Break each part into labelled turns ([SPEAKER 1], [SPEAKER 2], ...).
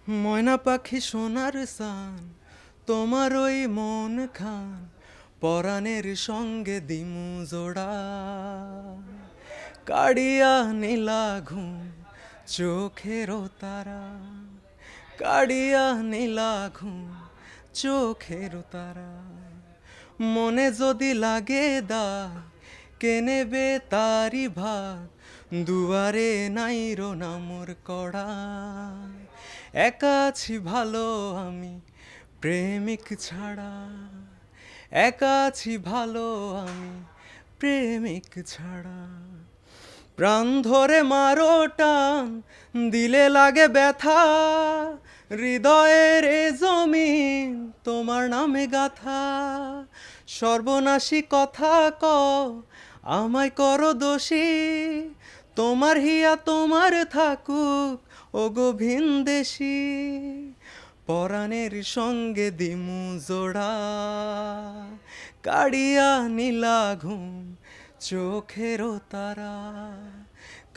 [SPEAKER 1] ময়না পাখি সোনার সান, তোমার ওই মন খান, পরাণের সঙ্গে দিমু জোড়া। কাড়িয়া নীলা ঘুম, চোখেরও তারা, কাড়িয়া নীলা ঘুম, চোখেরও তারা। মনে যদি লাগে দাগ, কে নেবে তারি ভাগ, দুয়ারে নাইরো নামর কড়া। একা আছি ভালো আমি, প্রেমিক ছাড়া, একা আছি ভালো আমি, প্রেমিক ছাড়া। প্রাণ ধরে মারো টান, দিলে লাগে ব্যথা, হৃদয়ের এ জমিন তোমার নামে গাথা। সর্বনাশী কথা কও, আমায় করো দোষী, তোমার হিয়া তোমার থাকুক ও গো ভিনদেশী। পরাণের সঙ্গে দিমু জোড়া, কাড়িয়া নীলা ঘুম, চোখেরও তারা,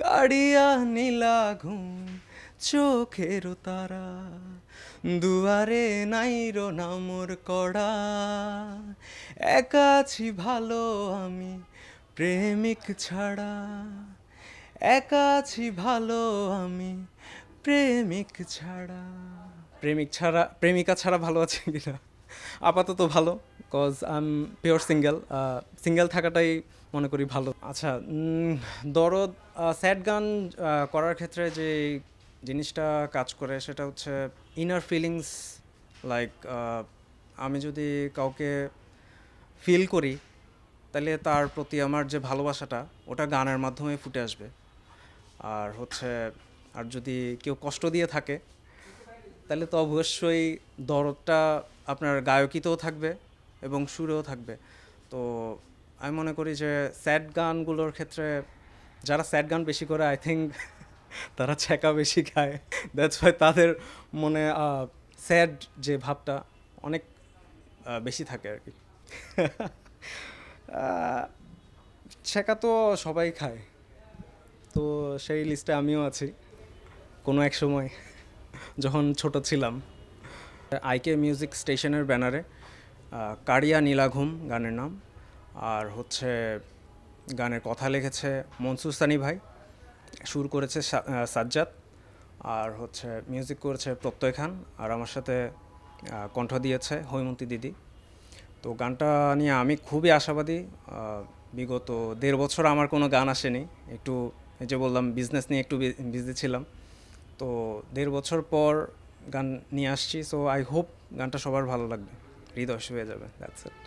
[SPEAKER 1] কাড়িয়া নীলা ঘুম, চোখেরও তারা। দুয়ারে নাইরো নামর কড়া, একা আছি ভালো আমি, প্রেমিক ছাড়া, একা আছি ভালো আমি, প্রেমিক ছাড়া। প্রেমিক ছাড়া, প্রেমিকা ছাড়া ভালো আছে কিনা? আপাতত ভালো, cause I am pure single. Single থাকাটাই মনে করি ভালো। আচ্ছা, দরদ স্যাড গান করার ক্ষেত্রে যে জিনিসটা কাজ করে সেটা হচ্ছে ইনার ফিলিংস। লাইক আমি যদি কাউকে ফিল করি, তাহলে তার প্রতি আমার যে ভালোবাসাটা ওটা গানের মাধ্যমে ফুটে আসবে। আর হচ্ছে, আর যদি কেউ কষ্ট দিয়ে থাকে তাহলে তো অবশ্যই দরদটা আপনার গায়কিতেও থাকবে এবং সুরেও থাকবে। তো আমি মনে করি যে স্যাড গানগুলোর ক্ষেত্রে যারা স্যাড গান বেশি করে, আই থিঙ্ক তারা ছ্যাঁকা বেশি খায়। দ্যাটস ওয়াই তাদের মনে স্যাড যে ভাবটা অনেক বেশি থাকে আর কি। ছ্যাঁকা তো সবাই খায়, তো সেই লিস্টে আমিও আছি কোনো এক সময় যখন ছোট ছিলাম। আইকে মিউজিক স্টেশনের ব্যানারে কাড়িয়া নীলাঘুম গানের নাম। আর হচ্ছে গানের কথা লিখেছে মনসুর সানি ভাই, সুর করেছে সাজ্জাদ, আর হচ্ছে মিউজিক করেছে প্রত্যয় খান, আর আমার সাথে কণ্ঠ দিয়েছে হৈমন্তী দিদি। তো গানটা নিয়ে আমি খুবই আশাবাদী। বিগত 1.5 বছর আমার কোনো গান আসেনি, একটু এই যে বললাম বিজনেস নিয়ে একটু বিজি ছিলাম। তো 1.5 বছর পর গান নিয়ে আসছি, সো আই হোপ গানটা সবার ভালো লাগবে, হৃদয় ছুঁয়ে যাবে। That's it.